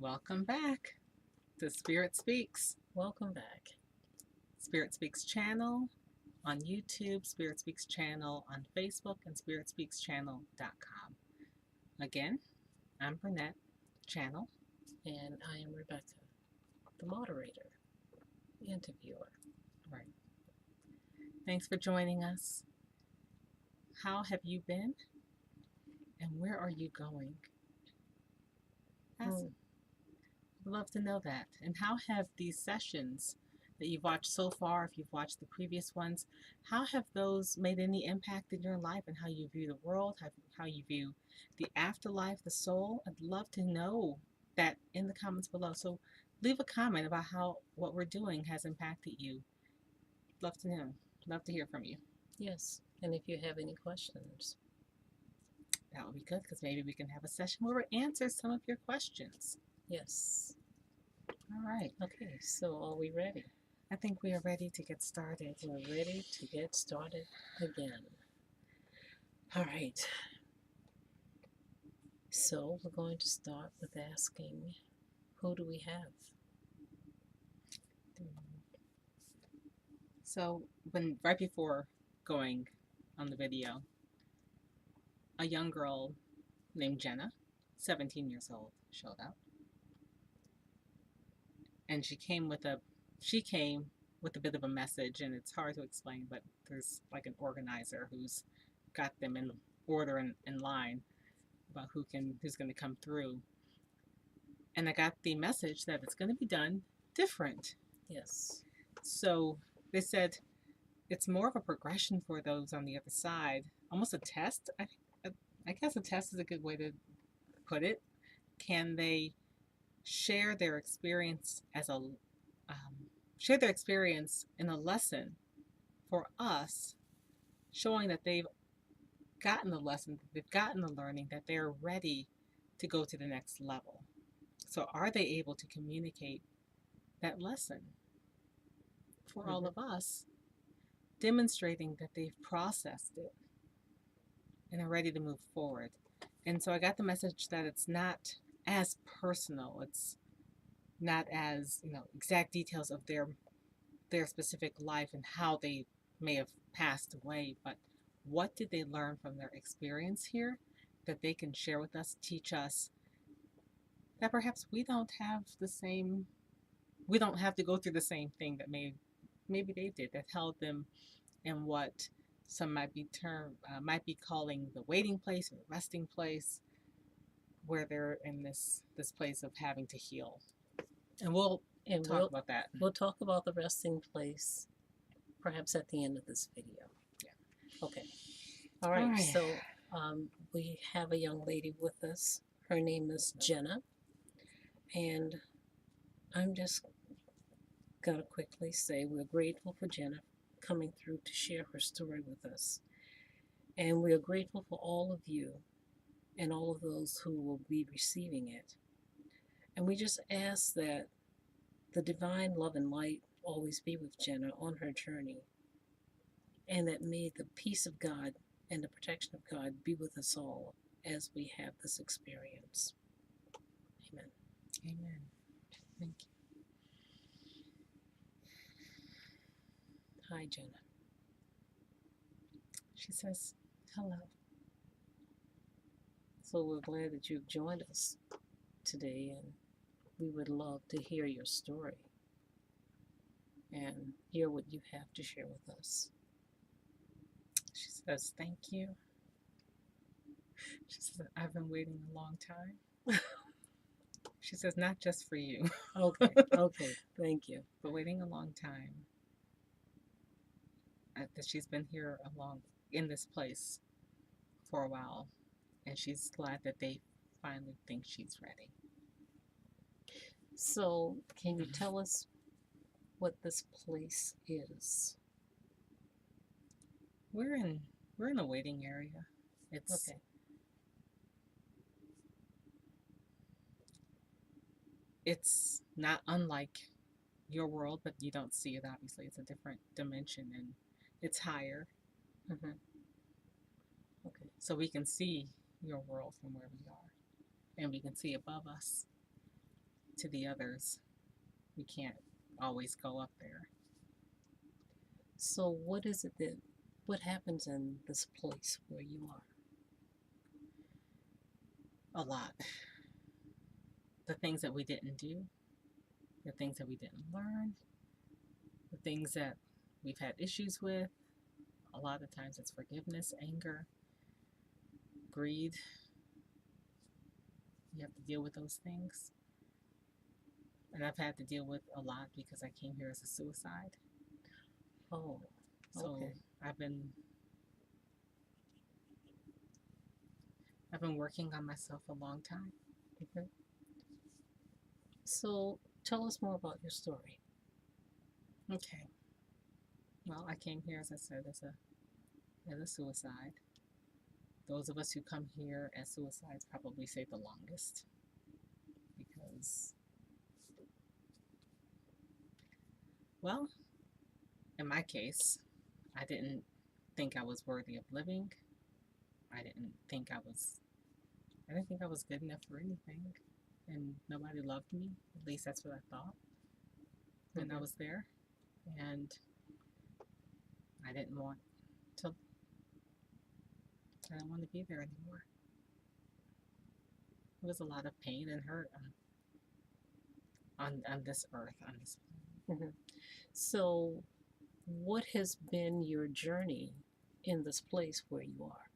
Welcome back to Spirit Speaks. Welcome back. Spirit Speaks channel on YouTube, Spirit Speaks channel on Facebook, and spiritspeakschannel.com. Again, I'm Burnett, channel. And I am Rebecca, the moderator, interviewer. Right. Thanks for joining us. How have you been? And where are you going? I'd love to know that. And how have these sessions that you've watched so far, if you've watched the previous ones, how have those made any impact in your life and how you view the world, how you view the afterlife, the soul? I'd love to know that in the comments below. So leave a comment about how what we're doing has impacted you. Love to know. Love to hear from you. Yes, and if you have any questions. That would be good because maybe we can have a session where we answer some of your questions. Yes. All right. Okay, so are we ready? I think we are ready to get started. We're ready to get started again. All right. So we're going to start with asking, who do we have? So right before going on the video, a young girl named Jenna, 17 years old, showed up. And she came with a bit of a message, and it's hard to explain, but there's like an organizer who's got them in order and in line about who's going to come through. And I got the message that it's going to be done different. Yes. So they said it's more of a progression for those on the other side, almost a test. I guess a test is a good way to put it. Can they share their experience share their experience in a lesson for us, showing that they've gotten the lesson, that they've gotten the learning, that they're ready to go to the next level. So are they able to communicate that lesson for all of us, demonstrating that they've processed it and are ready to move forward? And so I got the message that it's not as personal. It's not as, exact details of their specific life and how they may have passed away, but what did they learn from their experience here that they can share with us, teach us, that perhaps we don't have to go through the same thing that maybe they did, that held them in what some might be calling the waiting place or the resting place, where they're in this place of having to heal. And we'll talk about that. We'll talk about the resting place perhaps at the end of this video. Yeah. Okay. All right. So we have a young lady with us. Her name is Jenna. And I'm just going to quickly say we're grateful for Jenna coming through to share her story with us. And we are grateful for all of you and all of those who will be receiving it. And we just ask that the divine love and light always be with Jenna on her journey, and that may the peace of God and the protection of God be with us all as we have this experience. Amen. Amen. Thank you. Hi, Jenna. She says, hello. So we're glad that you've joined us today, and we would love to hear your story and hear what you have to share with us. She says, thank you. She says, I've been waiting a long time. She says, not just for you. Okay, thank you. But waiting a long time. That she's been here in this place for a while. And she's glad that they finally think she's ready. So, can you tell us what this place is? We're in a waiting area. It's not unlike your world, but you don't see it, obviously. It's a different dimension, and it's higher. Okay. So we can see your world from where we are, and we can see above us. to the others, we can't always go up there. So what happens in this place where you are? A lot. The things that we didn't do, the things that we didn't learn, the things that we've had issues with. A lot of times it's forgiveness, anger, greed. You have to deal with those things. And I've had to deal with a lot because I came here as a suicide. Oh, So okay. I've been working on myself a long time. Okay. So tell us more about your story. Okay. Well, I came here, as I said, as a suicide. Those of us who come here as suicides probably stay the longest because, well, in my case, I didn't think I was worthy of living. I didn't think I was good enough for anything, and nobody loved me. At least that's what I thought when I was there, and I didn't want to. I didn't want to be there anymore. It was a lot of pain and hurt on this earth, on this planet. Mhm. So, what has been your journey in this place where you are?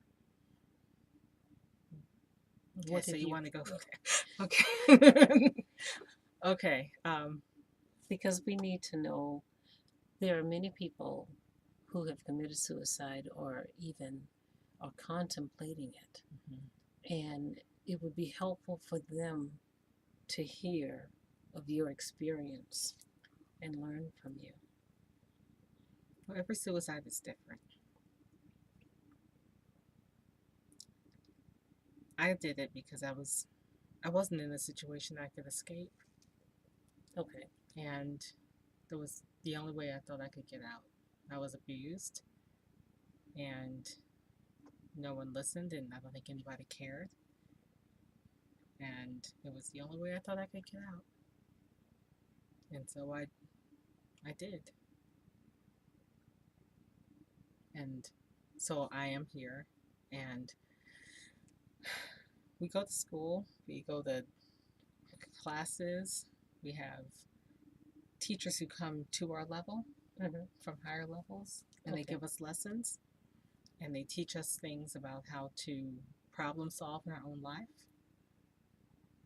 Okay, What so have you you? want to go? Okay. Okay. Because we need to know there are many people who have committed suicide or even are contemplating it. And it would be helpful for them to hear of your experience and learn from you. Well, every suicide is different. I did it because I wasn't in a situation I could escape, Okay. and that was the only way I thought I could get out. I was abused, and no one listened, and I don't think anybody cared. And it was the only way I thought I could get out. And so I did. And so I am here, and we go to school, we go to classes, we have teachers who come to our level from higher levels, and they give us lessons, and they teach us things about how to problem solve in our own life.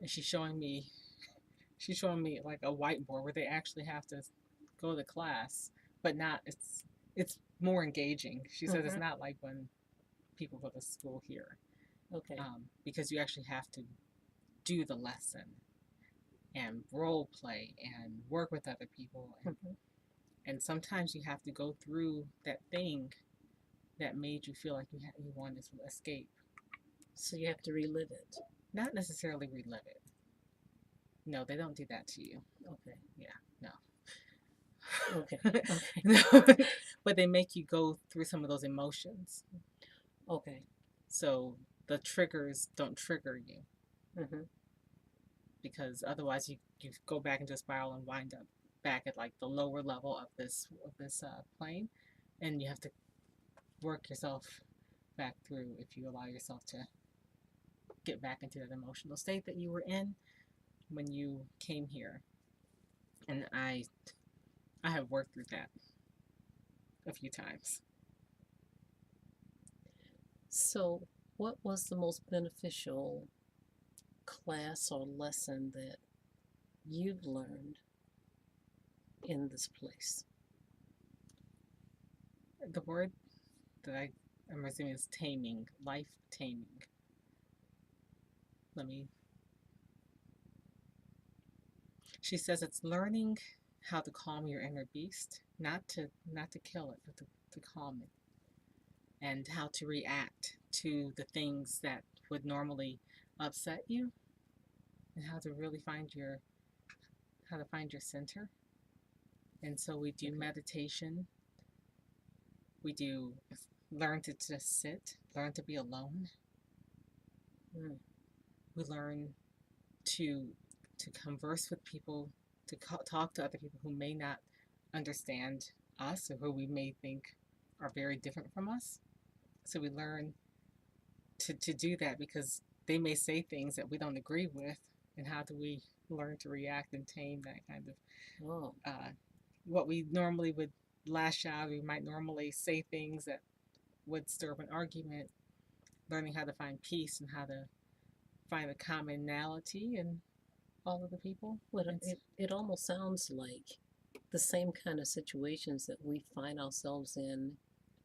And she's showing me like a whiteboard where they actually have to go to class, but not it's more engaging. She says it's not like when people go to school here. Okay. Because you actually have to do the lesson and role play and work with other people, and sometimes you have to go through that thing that made you feel like you wanted to escape. So you have to relive it. Not necessarily relive it. No, they don't do that to you. Okay. Yeah, no. Okay. Okay. No, but they make you go through some of those emotions. Okay. So the triggers don't trigger you. Because otherwise you go back into a spiral and wind up back at like the lower level of this plane, and you have to work yourself back through if you allow yourself to get back into that emotional state that you were in when you came here. And I have worked through that a few times. So what was the most beneficial class or lesson that you've learned in this place? The word that I'm assuming is taming, life taming. She says it's learning how to calm your inner beast, not to kill it, but to calm it, and how to react to the things that would normally upset you, and how to really find your center. And so we do meditation. We do learn to just sit, learn to be alone. We learn to to converse with people, to talk to other people who may not understand us or who we may think are very different from us. So we learn to do that because they may say things that we don't agree with. And how do we learn to react and tame that kind of what we normally would lash out? We might normally say things that would stir up an argument. Learning how to find peace and how to find a commonality in all of the people. Well, it almost sounds like the same kind of situations that we find ourselves in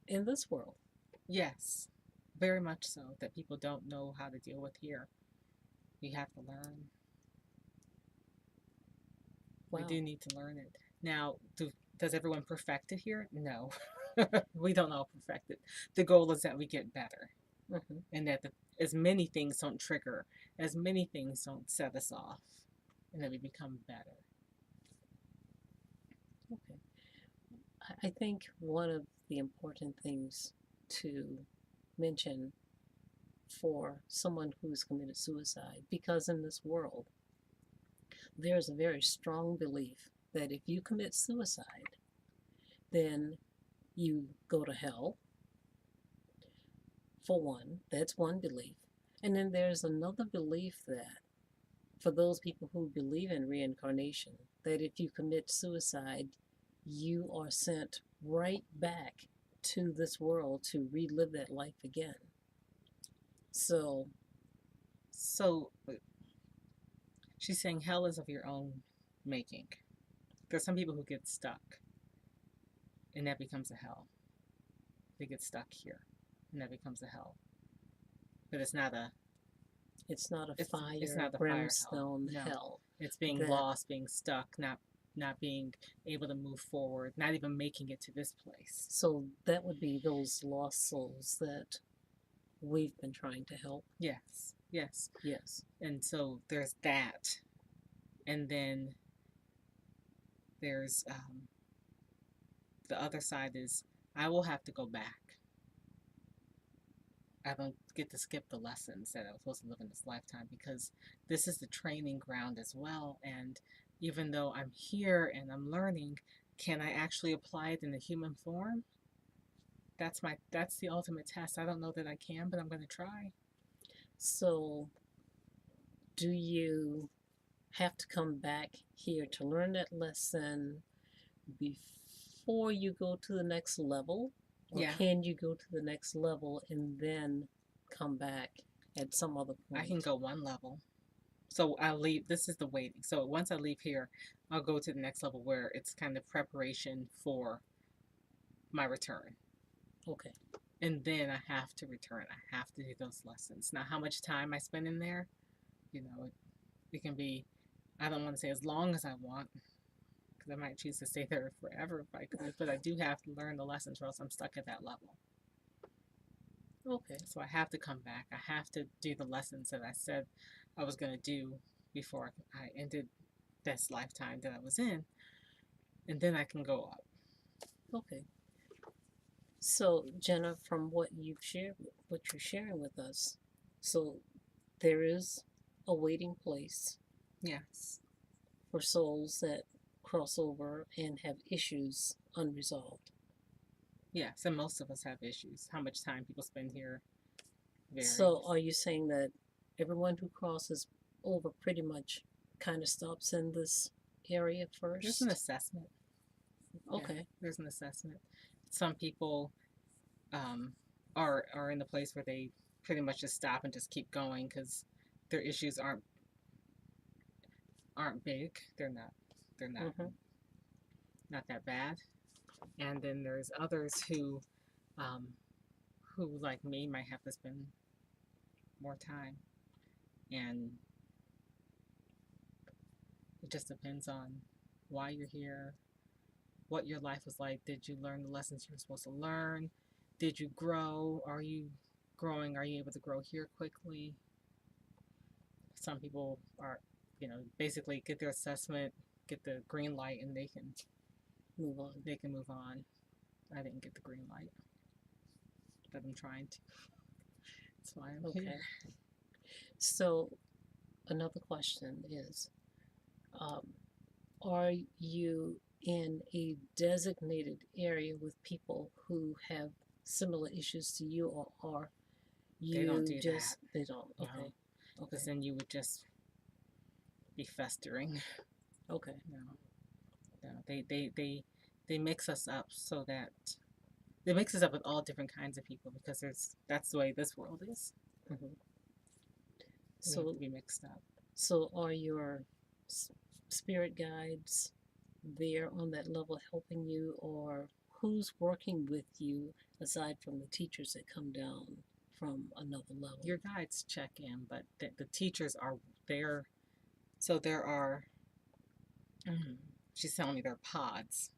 this world. Yes, very much so. That people don't know how to deal with here. We have to learn. Wow. We do need to learn it. Now, does everyone perfect it here? No. We don't all perfect it. The goal is that we get better. Mm-hmm. And that as many things don't trigger, as many things don't set us off, and that we become better. Okay. I think one of the important things to mention for someone who's committed suicide, because in this world, there's a very strong belief that if you commit suicide, then you go to hell. For one, that's one belief. And then there's another belief that for those people who believe in reincarnation, that if you commit suicide, you are sent right back to this world to relive that life again. So she's saying hell is of your own making. There's some people who get stuck, and that becomes a hell. They get stuck here, and that becomes a hell. But it's not a fire, it's not the brimstone fire hell. No. It's being lost, being stuck, not being able to move forward, not even making it to this place. So that would be those lost souls that we've been trying to help. Yes, yes, yes. And so there's that, and then there's the other side is I will have to go back. I don't get to skip the lessons that I was supposed to live in this lifetime because this is the training ground as well. And even though I'm here and I'm learning, can I actually apply it in the human form? That's the ultimate test. I don't know that I can, but I'm going to try. So do you have to come back here to learn that lesson before you go to the next level? Or can you go to the next level and then come back at some other point? I can go one level. So I'll leave. This is the waiting. So once I leave here, I'll go to the next level where it's kind of preparation for my return. Okay. And then I have to return. I have to do those lessons. Now, how much time I spend in there, it can be, I don't want to say as long as I want, because I might choose to stay there forever if I could, but I do have to learn the lessons or else I'm stuck at that level. Okay. So I have to come back. I have to do the lessons that I said I was going to do before I ended this lifetime that I was in, and then I can go up. Okay. So, Jenna, from what you've shared, what you're sharing with us, so there is a waiting place. Yes. For souls that cross over and have issues unresolved. Yes, and most of us have issues. How much time people spend here varies. So are you saying that everyone who crosses over pretty much kind of stops in this area first? There's an assessment. Okay. Yeah, there's an assessment. Some people are in the place where they pretty much just stop and just keep going because their issues aren't big. They're not not that bad. And then there's others who like me might have to spend more time, and it just depends on why you're here, what your life was like. Did you learn the lessons you were supposed to learn? Did you grow? Are you growing? Are you able to grow here quickly? Some people are, basically get their assessment, get the green light, and they can move on. I didn't get the green light, but I'm trying to. That's why I'm here. So another question is, Um, are you in a designated area with people who have similar issues to you, or are They don't you do that. just, they don't? No, Okay. because Okay. then you would just be festering. Okay. No, no, they mix us up so that they mix us up with all different kinds of people because that's the way this world is. Hmm. We have So, to be mixed up. so are your s- spirit guides there on that level helping you, or who's working with you aside from the teachers that come down from another level? Your guides check in, but the teachers are there. So there are. She's telling me they're pods.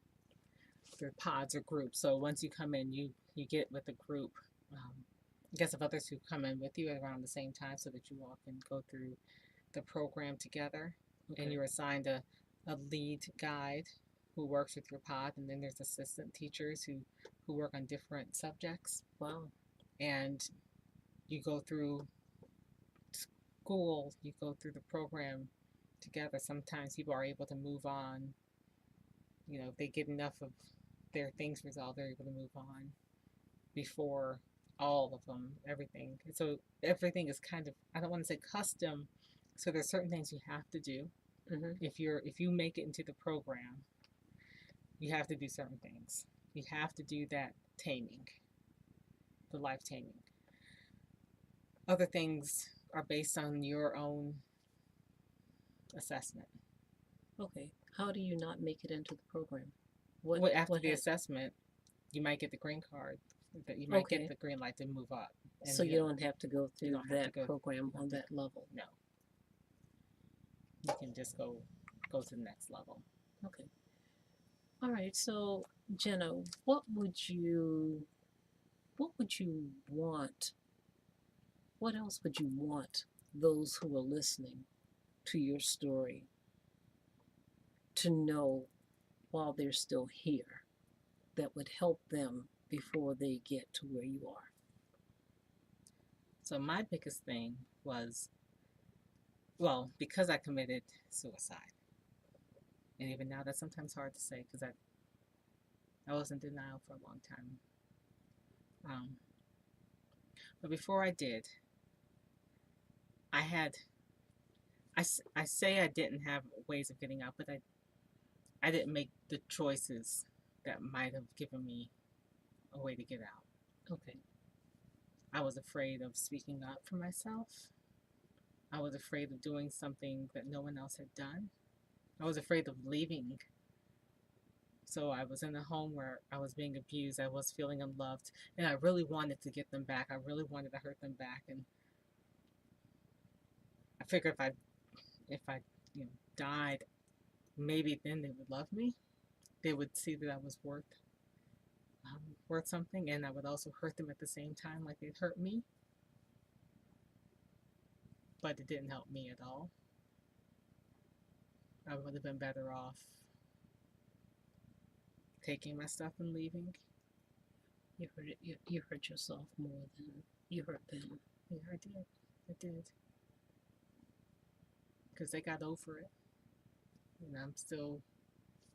They're pods or groups. So once you come in, you get with a group. I guess of others who come in with you around the same time, so that you all can go through the program together. And Okay. you're assigned a lead guide who works with your pod, and then there's assistant teachers who work on different subjects. Wow. And you go through school, you go through the program together. Sometimes people are able to move on. If they get enough of their things resolved, they're able to move on before all of them, everything. So everything is kind of, I don't want to say custom. So there's certain things you have to do. Mm-hmm. If you make it into the program, you have to do certain things. You have to do that taming, the life taming. Other things are based on your own assessment. Okay. How do you not make it into the program? What Well, after what the happened? assessment, you might get the green card. That you might get Okay. the green light to move up, and So you don't have to go you through don't have to that go. program You on have to, that level. no, you can just go to the next level. Okay. All right. So Jenna, what would you want? What else would you want those who are listening to your story to know while they're still here that would help them before they get to where you are? So my biggest thing was, well, because I committed suicide, and even now that's sometimes hard to say because I was in denial for a long time. Um, but before I did, I had I say I didn't have ways of getting out, but I didn't make the choices that might have given me a way to get out. Okay. I was afraid of speaking up for myself. I was afraid of doing something that no one else had done. I was afraid of leaving. So I was in a home where I was being abused. I was feeling unloved, and I really wanted to get them back. I really wanted to hurt them back, and I figured if I died, maybe then they would love me. They would see that I was worth something, and I would also hurt them at the same time, like they'd hurt me. But it didn't help me at all. I would have been better off taking my stuff and leaving. You hurt yourself more than you hurt them. Yeah, I did. I did. Because they got over it, and I'm still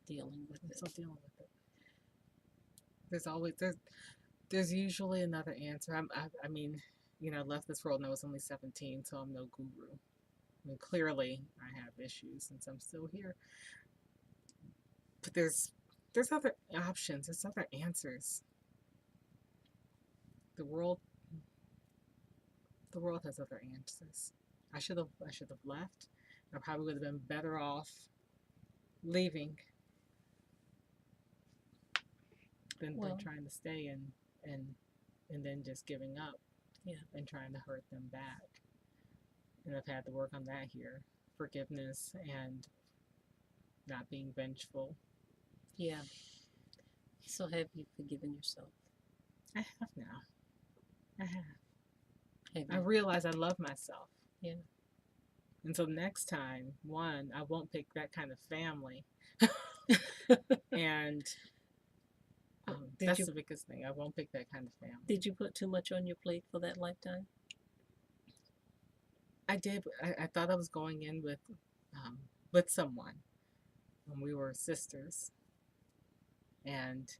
Dealing with it. still dealing with it. There's usually another answer. I mean, left this world and I was only 17, so I'm no guru. I mean, clearly I have issues since I'm still here. But there's other options. There's other answers. The world the world has other answers. I should have left. I probably would have been better off leaving than Well, trying to stay and and then just giving up. yeah. And trying to hurt them back. And I've had to work on that here. Forgiveness and not being vengeful. Yeah. So have you forgiven yourself? I have now. I have. Have I you? realize I love myself. Yeah. And so next time, one, I won't pick that kind of family. And Did that's you the biggest thing. I won't pick that kind of family. did you put too much on your plate for that lifetime? I did. I thought I was going in with um, with someone when we were sisters, and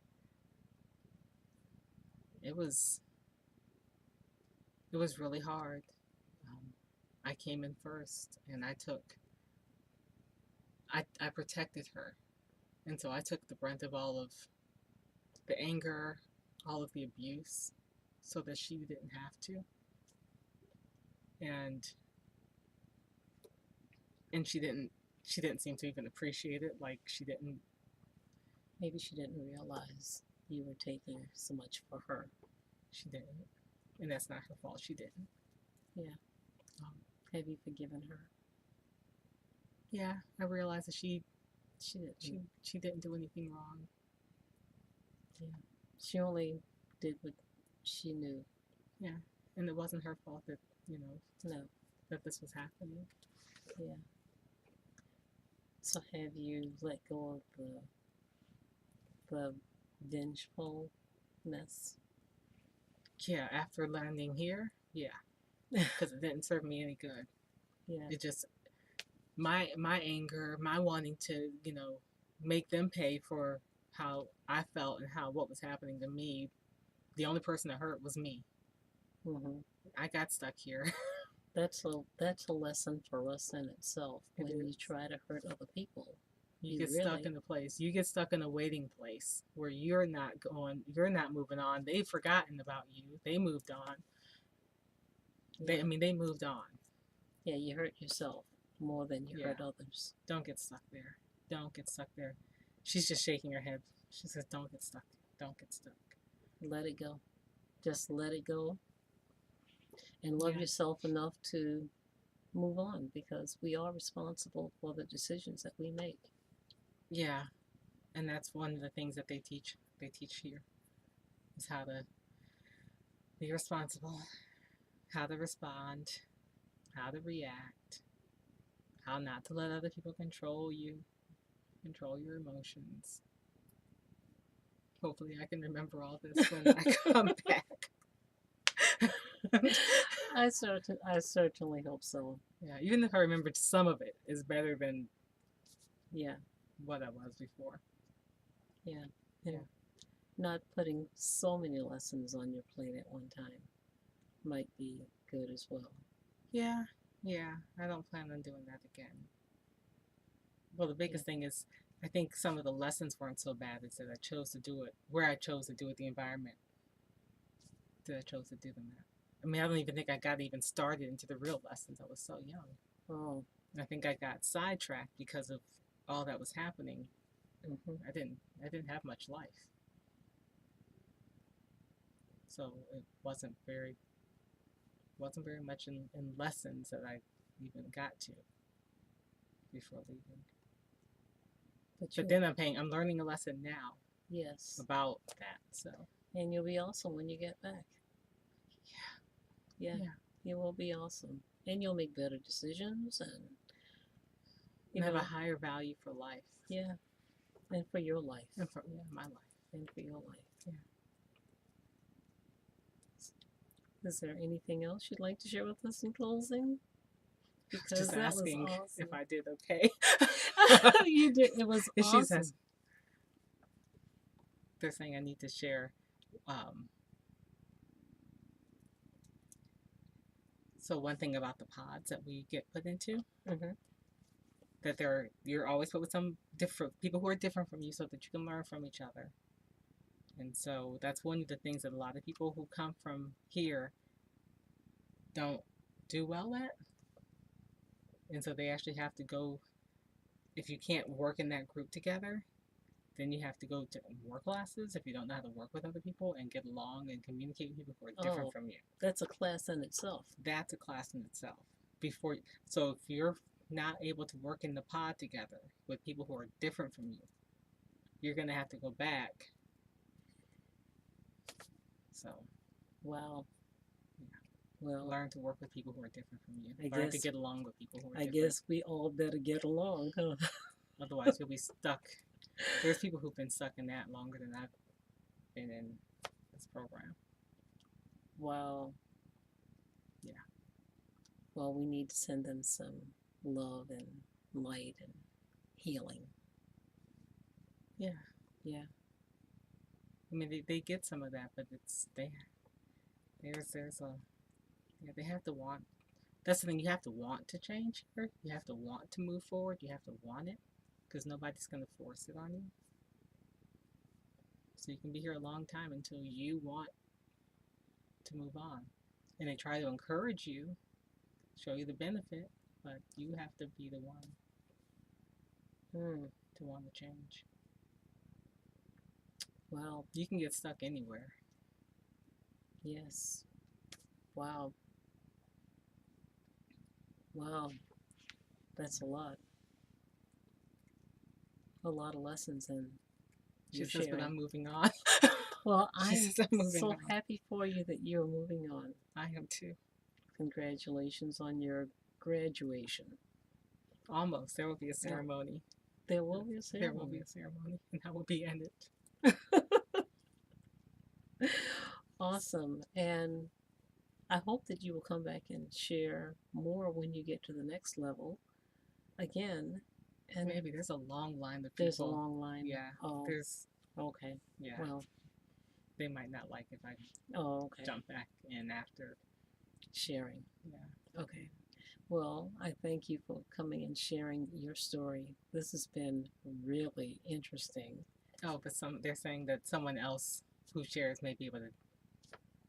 it was it was really hard. Um, I came in first, and I protected her, and so I took the brunt of all of the anger, all of the abuse, so that she didn't have to, and she didn't seem to even appreciate it. Like she didn't. Maybe she didn't realize you were taking so much for her. She didn't, and that's not her fault. She didn't. Yeah. Um, Have you forgiven her? yeah, I realized that She didn't. she didn't do anything wrong. Yeah. She only did what she knew. Yeah, and it wasn't her fault that No. that this was happening. Yeah. So have you let go of the vengefulness? Yeah, after landing here, yeah, because it didn't serve me any good. Yeah. It just my anger, my wanting to make them pay for how I felt and how what was happening to me. The only person that hurt was me. Mm-hmm. I got stuck here. That's a lesson for us in itself. It When you is. try to hurt other people, You you get stuck really, in a place. You get stuck in a waiting place where you're not going. You're not moving on. They've forgotten about you. They moved on. yeah, They moved on. yeah, you hurt yourself more than you Yeah. hurt others. Don't get stuck there. Don't get stuck there. She's just shaking her head. She says, "Don't get stuck. Don't get stuck." Let it go. Just let it go and love Yeah. yourself enough to move on, because we are responsible for the decisions that we make. Yeah. And that's one of the things that they teach. They teach here is how to be responsible, how to respond, how to react, how not to let other people control you, control your emotions. Hopefully, I can remember all this when I come back. I certainly hope so. Yeah, even if I remembered some of it, is better than Yeah, what I was before. yeah. And Yeah. not putting so many lessons on your plate at one time might be good as well. Yeah, yeah. I don't plan on doing that again. Well, the biggest thing is, I think some of the lessons weren't so bad. It's that I chose to do it where I chose to do it, the environment that I chose to do them at. I mean, I don't even think I got even started into the real lessons. I was so young. Oh, And I think I got sidetracked because of all that was happening. hmm. I didn't have much life. So it wasn't very much in lessons that I even got to before leaving. But then I'm learning a lesson now Yes, about that. So and you'll be awesome when you get back. Yeah, yeah, you will be awesome, and you'll make better decisions, and and have a higher value for life. yeah, and for your life, And for my life. and for your life. Yeah. Is there anything else you'd like to share with us in closing? Because Just that was asking awesome. if I did okay. You did. It was And she awesome. says they're saying I need to share. So one thing about the pods that we get put into, Mm-hmm. that you're always put with some different people who are different from you, so that you can learn from each other. And so that's one of the things that a lot of people who come from here don't do well at. And so they actually have to go, if you can't work in that group together, then you have to go to more classes if you don't know how to work with other people and get along and communicate with people who are different from you. That's a class in itself. That's a class in itself. So if you're not able to work in the pod together with people who are different from you, you're going to have to go back. So Wow. Yeah. Well, learn to work with people who are different from you. I Learn to guess- get along with people who are I different. guess we all better get along, huh? Otherwise, you'll be stuck. There's people who've been stuck in that longer than I've been in this program. Wow. Yeah. Well, we need to send them some love and light and healing. Yeah. Yeah. I mean, they get some of that, but there's a yeah, they have to want. That's the thing. You have to want to change here. You have to want to move forward. You have to want it, because nobody's gonna force it on you. So you can be here a long time until you want to move on, and they try to encourage you, show you the benefit, but you have to be the one Hmm. to want to change. Wow. You can get stuck anywhere. Yes. Wow. Wow. That's a lot. A lot of lessons in She your says, but sharing. I'm moving on. Well, She I'm says I'm moving so on. happy for you that you're moving on. I am too. Congratulations on your graduation. Almost. There will be a ceremony. There will be a There will ceremony. be a ceremony, and that will be ended. Awesome. And I hope that you will come back and share more when you get to the next level again. And Maybe there's a long line of people. there's a long line. Yeah. Oh, There's. okay. Yeah. Well, They might not like if I okay. jump back in after. Sharing. Yeah. Okay. Well, I thank you for coming and sharing your story. This has been really interesting. Oh, but they're saying that someone else who shares may be able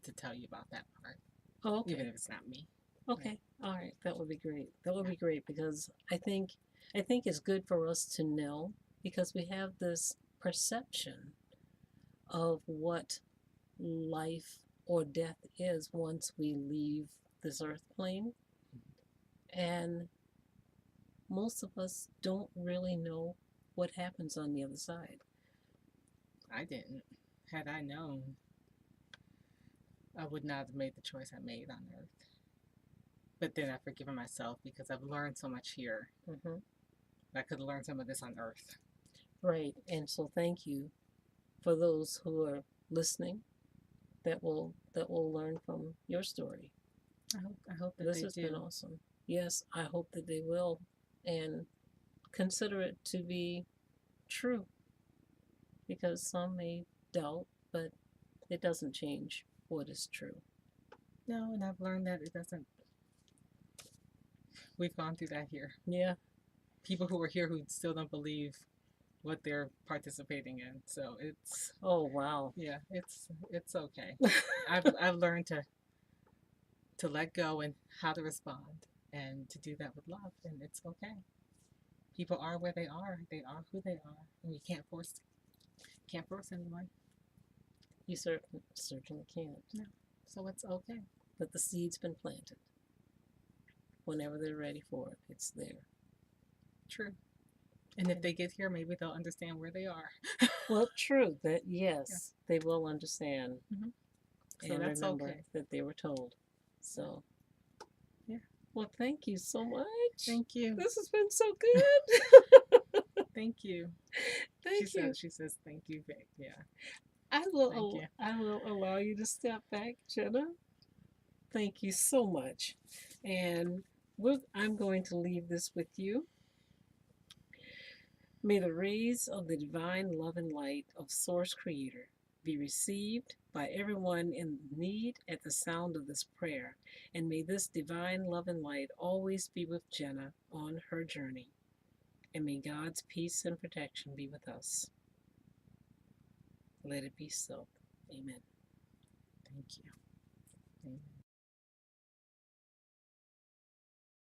to tell you about that part, Oh, okay. even if it's not me. Okay. All right. That would be great. That would be great because I think it's good for us to know because we have this perception of what life or death is once we leave this earth plane. And most of us don't really know what happens on the other side. I didn't. Had I known, I would not have made the choice I made on Earth. But then I've forgiven myself because I've learned so much here. Mm-hmm. I could have learned some of this on Earth. Right. And so thank you for those who are listening that will learn from your story. I hope that This they has do. been awesome. Yes, I hope that they will and consider it to be true because some may doubt, but it doesn't change what is true. No, and I've learned that it doesn't. We've gone through that here. Yeah. People who are here who still don't believe what they're participating in. So it's. Oh wow. Yeah, it's okay. I've learned to let go and how to respond and to do that with love, and it's okay. People are where they are. They are who they are, and you can't force anyone. You certainly can't. No, so it's okay. But the seed's been planted. Whenever they're ready for it, it's there. True. And if they get here, maybe they'll understand where they are. Well, true. That yes, they will understand. Mhm. So And that's remember okay. that they were told. So Yeah. Well, thank you so much. Thank you. This has been so good. Thank you. Thank you. She says thank you. Yeah. I Thank will you. I will allow you to step back, Jenna. Thank you so much. And I'm going to leave this with you. May the rays of the divine love and light of Source Creator be received by everyone in need at the sound of this prayer. And may this divine love and light always be with Jenna on her journey. And may God's peace and protection be with us. Let it be so. Amen. Thank you. Amen.